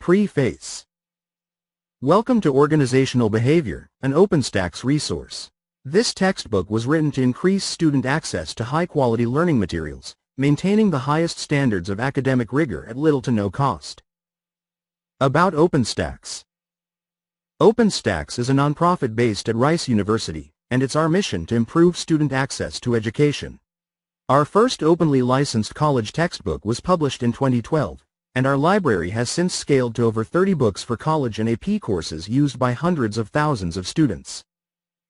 Preface. Welcome to Organizational Behavior, an OpenStax resource. This textbook was written to increase student access to high-quality learning materials, maintaining the highest standards of academic rigor at little to no cost. About OpenStax. OpenStax is a nonprofit based at Rice University, and it's our mission to improve student access to education. Our first openly licensed college textbook was published in 2012, and our library has since scaled to over 30 books for college and AP courses used by hundreds of thousands of students.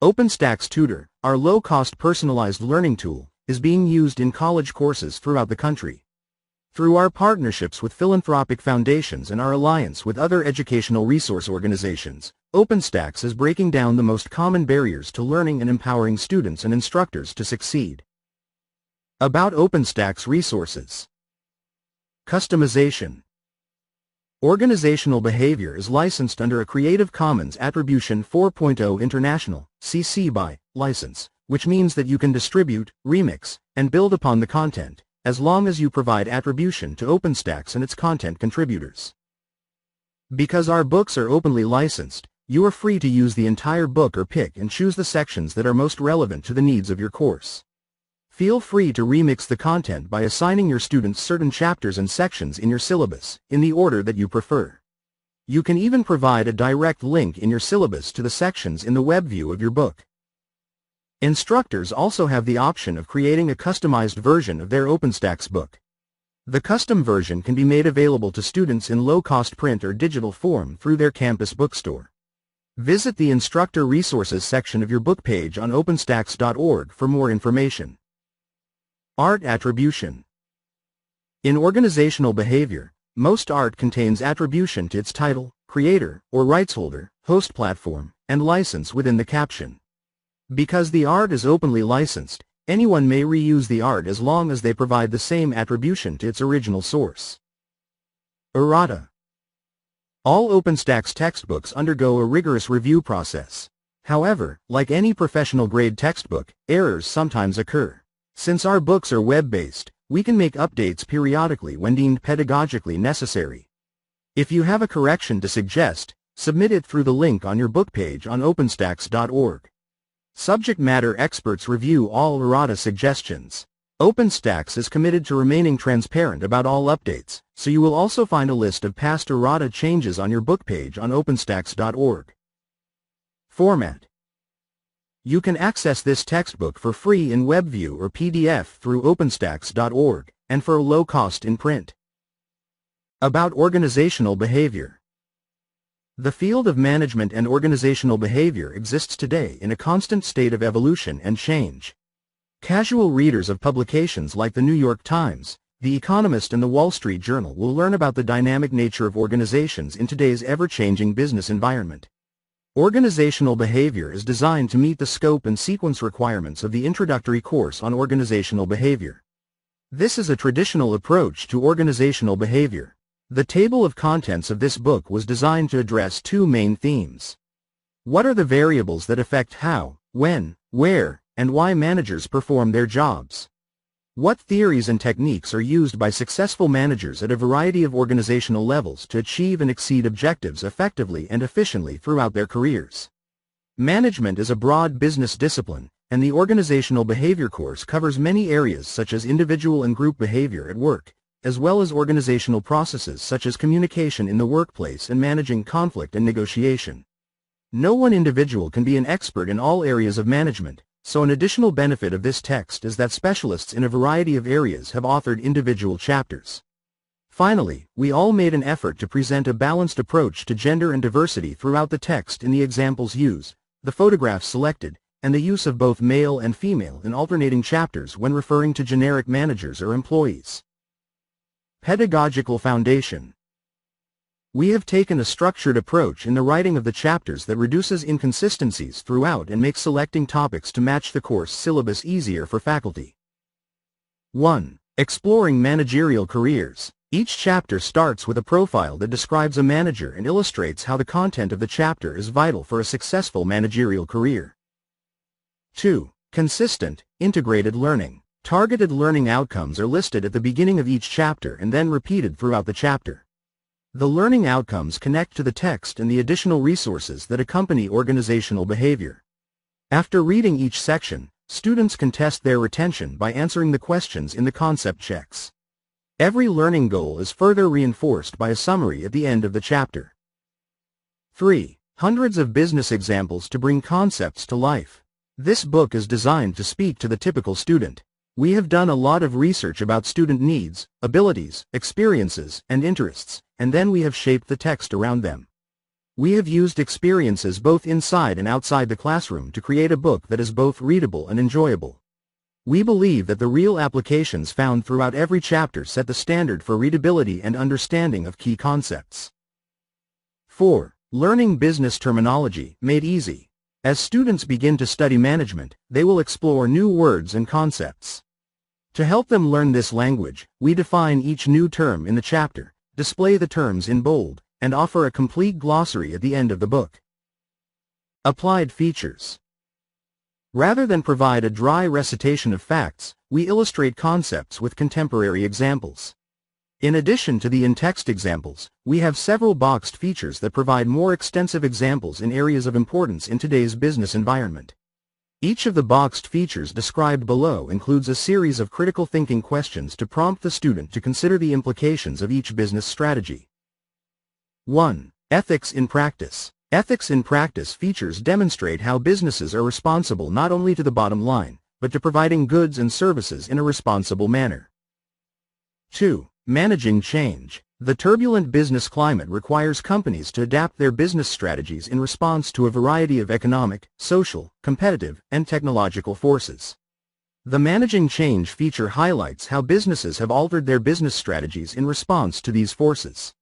OpenStax Tutor, our low-cost personalized learning tool, is being used in college courses throughout the country. Through our partnerships with philanthropic foundations and our alliance with other educational resource organizations, OpenStax is breaking down the most common barriers to learning and empowering students and instructors to succeed. About OpenStax resources. Customization. Organizational Behavior is licensed under a Creative Commons Attribution 4.0 International (CC BY) license, which means that you can distribute, remix, and build upon the content, as long as you provide attribution to OpenStax and its content contributors. Because our books are openly licensed, you are free to use the entire book or pick and choose the sections that are most relevant to the needs of your course. Feel free to remix the content by assigning your students certain chapters and sections in your syllabus, in the order that you prefer. You can even provide a direct link in your syllabus to the sections in the web view of your book. Instructors also have the option of creating a customized version of their OpenStax book. The custom version can be made available to students in low-cost print or digital form through their campus bookstore. Visit the Instructor Resources section of your book page on openstax.org for more information. Art attribution. In organizational behavior, most art contains attribution to its title, creator, or rights holder, host platform, and license within the caption. Because the art is openly licensed, anyone may reuse the art as long as they provide the same attribution to its original source. Errata. All OpenStax textbooks undergo a rigorous review process. However, like any professional-grade textbook, errors sometimes occur. Since our books are web-based, we can make updates periodically when deemed pedagogically necessary. If you have a correction to suggest, submit it through the link on your book page on openstax.org. Subject matter experts review all errata suggestions. OpenStax is committed to remaining transparent about all updates, so you will also find a list of past errata changes on your book page on openstax.org. Format. You can access this textbook for free in WebView or PDF through openstax.org, and for a low cost in print. About organizational behavior. The field of management and organizational behavior exists today in a constant state of evolution and change. Casual readers of publications like the New York Times, The Economist, and the Wall Street Journal will learn about the dynamic nature of organizations in today's ever-changing business environment. Organizational behavior is designed to meet the scope and sequence requirements of the introductory course on organizational behavior. This is a traditional approach to organizational behavior. The table of contents of this book was designed to address two main themes. What are the variables that affect how, when, where, and why managers perform their jobs? What theories and techniques are used by successful managers at a variety of organizational levels to achieve and exceed objectives effectively and efficiently throughout their careers? Management is a broad business discipline, and the organizational behavior course covers many areas such as individual and group behavior at work, as well as organizational processes such as communication in the workplace and managing conflict and negotiation. No one individual can be an expert in all areas of management, so an additional benefit of this text is that specialists in a variety of areas have authored individual chapters. Finally, we all made an effort to present a balanced approach to gender and diversity throughout the text in the examples used, the photographs selected, and the use of both male and female in alternating chapters when referring to generic managers or employees. Pedagogical foundation. We have taken a structured approach in the writing of the chapters that reduces inconsistencies throughout and makes selecting topics to match the course syllabus easier for faculty. 1. Exploring managerial careers. Each chapter starts with a profile that describes a manager and illustrates how the content of the chapter is vital for a successful managerial career. 2. Consistent, integrated learning. Targeted learning outcomes are listed at the beginning of each chapter and then repeated throughout the chapter. The learning outcomes connect to the text and the additional resources that accompany organizational behavior. After reading each section, students can test their retention by answering the questions in the concept checks. Every learning goal is further reinforced by a summary at the end of the chapter. 3. Hundreds of business examples to bring concepts to life. This book is designed to speak to the typical student. We have done a lot of research about student needs, abilities, experiences, and interests, and then we have shaped the text around them. We have used experiences both inside and outside the classroom to create a book that is both readable and enjoyable. We believe that the real applications found throughout every chapter set the standard for readability and understanding of key concepts. 4. Learning business terminology made easy. As students begin to study management, they will explore new words and concepts. To help them learn this language, we define each new term in the chapter, display the terms in bold, and offer a complete glossary at the end of the book. Applied features. Rather than provide a dry recitation of facts, we illustrate concepts with contemporary examples. In addition to the in-text examples, we have several boxed features that provide more extensive examples in areas of importance in today's business environment. Each of the boxed features described below includes a series of critical thinking questions to prompt the student to consider the implications of each business strategy. 1. Ethics in practice. Ethics in practice features demonstrate how businesses are responsible not only to the bottom line, but to providing goods and services in a responsible manner. 2. Managing change. The turbulent business climate requires companies to adapt their business strategies in response to a variety of economic, social, competitive, and technological forces. The Managing Change feature highlights how businesses have altered their business strategies in response to these forces.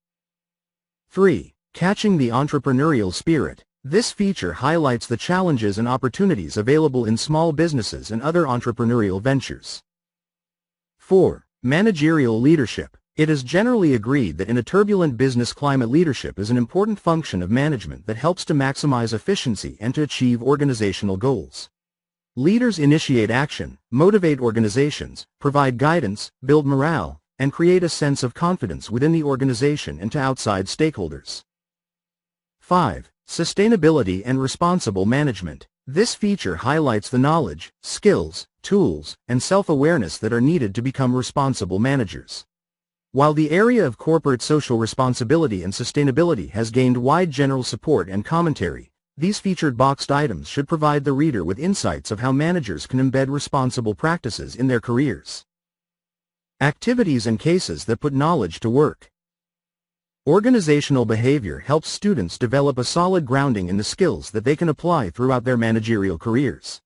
3. Catching the entrepreneurial spirit. This feature highlights the challenges and opportunities available in small businesses and other entrepreneurial ventures. 4. Managerial leadership. It is generally agreed that in a turbulent business climate, leadership is an important function of management that helps to maximize efficiency and to achieve organizational goals. Leaders initiate action, motivate organizations, provide guidance, build morale, and create a sense of confidence within the organization and to outside stakeholders. 5. Sustainability and responsible management. This feature highlights the knowledge, skills, tools, and self-awareness that are needed to become responsible managers. While the area of corporate social responsibility and sustainability has gained wide general support and commentary, these featured boxed items should provide the reader with insights of how managers can embed responsible practices in their careers. Activities and cases that put knowledge to work. Organizational behavior helps students develop a solid grounding in the skills that they can apply throughout their managerial careers.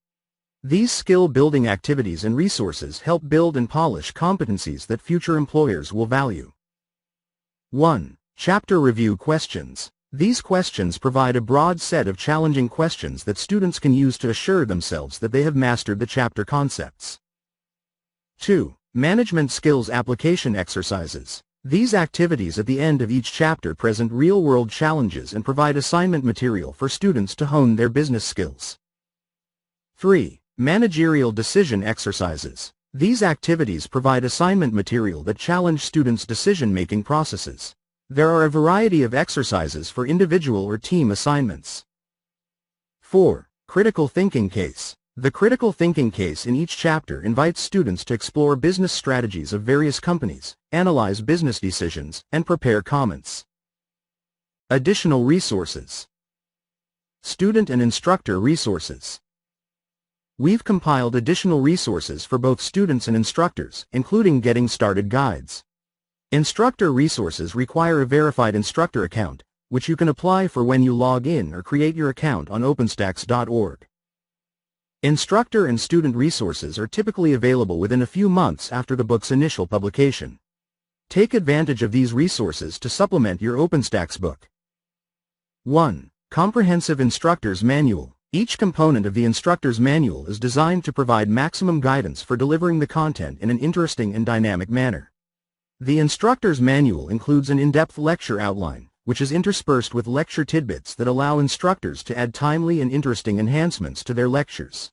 These skill-building activities and resources help build and polish competencies that future employers will value. 1. Chapter Review Questions. These questions provide a broad set of challenging questions that students can use to assure themselves that they have mastered the chapter concepts. 2. Management Skills Application Exercises. These activities at the end of each chapter present real-world challenges and provide assignment material for students to hone their business skills. 3. Managerial Decision Exercises. These activities provide assignment material that challenge students' decision-making processes. There are a variety of exercises for individual or team assignments. 4. Critical Thinking Case. The critical thinking case in each chapter invites students to explore business strategies of various companies, analyze business decisions, and prepare comments. Additional resources. Student and instructor resources. We've compiled additional resources for both students and instructors, including Getting Started guides. Instructor resources require a verified instructor account, which you can apply for when you log in or create your account on openstacks.org. Instructor and student resources are typically available within a few months after the book's initial publication. Take advantage of these resources to supplement your OpenStax book. 1. Comprehensive Instructor's Manual. Each component of the instructor's manual is designed to provide maximum guidance for delivering the content in an interesting and dynamic manner. The instructor's manual includes an in-depth lecture outline, which is interspersed with lecture tidbits that allow instructors to add timely and interesting enhancements to their lectures.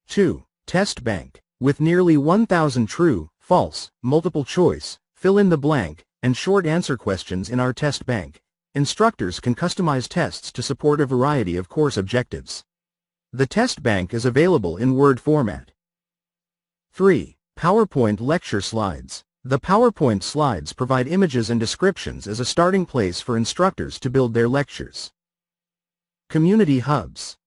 2. Test Bank. With nearly 1,000 true, false, multiple choice, fill-in-the-blank, and short answer questions in our test bank. Instructors can customize tests to support a variety of course objectives. The test bank is available in Word format. 3. PowerPoint lecture slides. The PowerPoint slides provide images and descriptions as a starting place for instructors to build their lectures. Community hubs.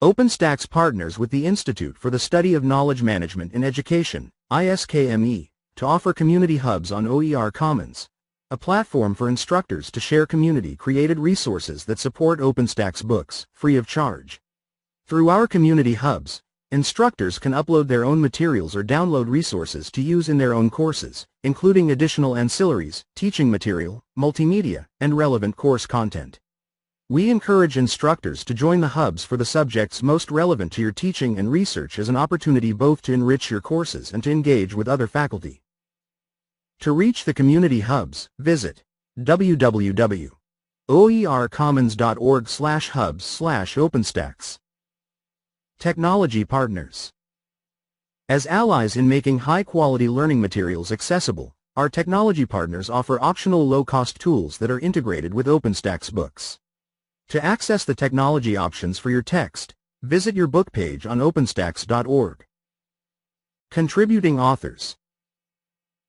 OpenStax partners with the Institute for the Study of Knowledge Management in Education, ISKME, to offer community hubs on OER Commons, a platform for instructors to share community-created resources that support OpenStax books, free of charge. Through our community hubs, instructors can upload their own materials or download resources to use in their own courses, including additional ancillaries, teaching material, multimedia, and relevant course content. We encourage instructors to join the hubs for the subjects most relevant to your teaching and research as an opportunity both to enrich your courses and to engage with other faculty. To reach the community hubs, visit www.oercommons.org/hubs/OpenStax. Technology partners. As allies in making high-quality learning materials accessible, our technology partners offer optional low-cost tools that are integrated with OpenStax books. To access the technology options for your text, visit your book page on openstax.org. Contributing authors.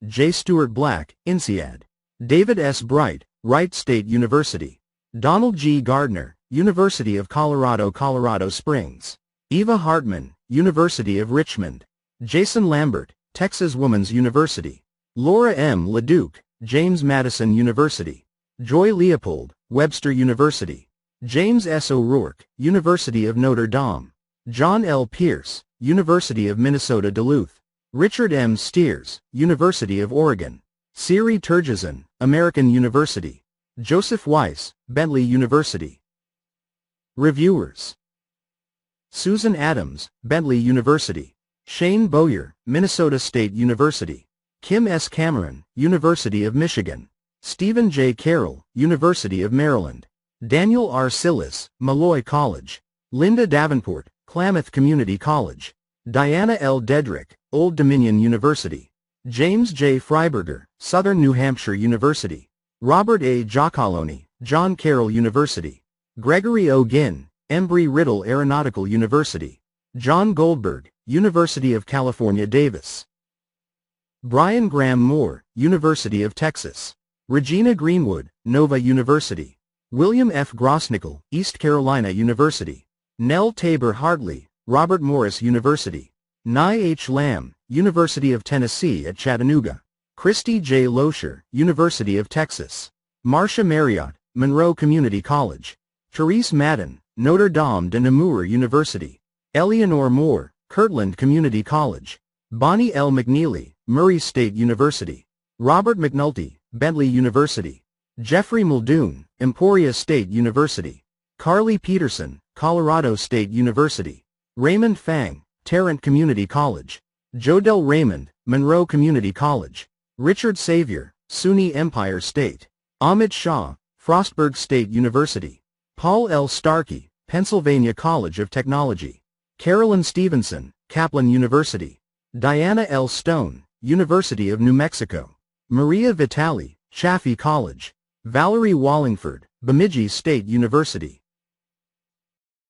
J. Stuart Black, INSEAD. David S. Bright, Wright State University. Donald G. Gardner, University of Colorado, Colorado Springs. Eva Hartman, University of Richmond. Jason Lambert, Texas Woman's University. Laura M. LeDuc, James Madison University. Joy Leopold, Webster University. James S. O'Rourke, University of Notre Dame. John L. Pierce, University of Minnesota Duluth. Richard M. Steers, University of Oregon. Siri Turgeson, American University. Joseph Weiss, Bentley University. Reviewers. Susan Adams, Bentley University. Shane Bowyer, Minnesota State University. Kim S. Cameron, University of Michigan. Stephen J. Carroll, University of Maryland. Daniel R. Sillis, Malloy College. Linda Davenport, Klamath Community College. Diana L. Dedrick, Old Dominion University. James J. Freiberger, Southern New Hampshire University. Robert A. Giacalone, John Carroll University. Gregory O. Ginn, Embry-Riddle Aeronautical University. John Goldberg, University of California, Davis. Brian Graham Moore, University of Texas. Regina Greenwood, Nova University. William F. Grossnickel, East Carolina University. Nell Tabor Hartley, Robert Morris University. Nye H. Lamb, University of Tennessee at Chattanooga. Christy J. Loescher, University of Texas. Marcia Marriott, Monroe Community College. Therese Madden, Notre Dame de Namur University. Eleanor Moore, Kirtland Community College. Bonnie L. McNeely, Murray State University. Robert McNulty, Bentley University. Jeffrey Muldoon, Emporia State University. Carly Peterson, Colorado State University. Raymond Fang, Tarrant Community College. Jodell Raymond, Monroe Community College. Richard Savior, SUNY Empire State. Amit Shah, Frostburg State University. Paul L. Starkey, Pennsylvania College of Technology. Carolyn Stevenson, Kaplan University. Diana L. Stone, University of New Mexico. Maria Vitale, Chaffee College. Valerie Wallingford, Bemidji State University.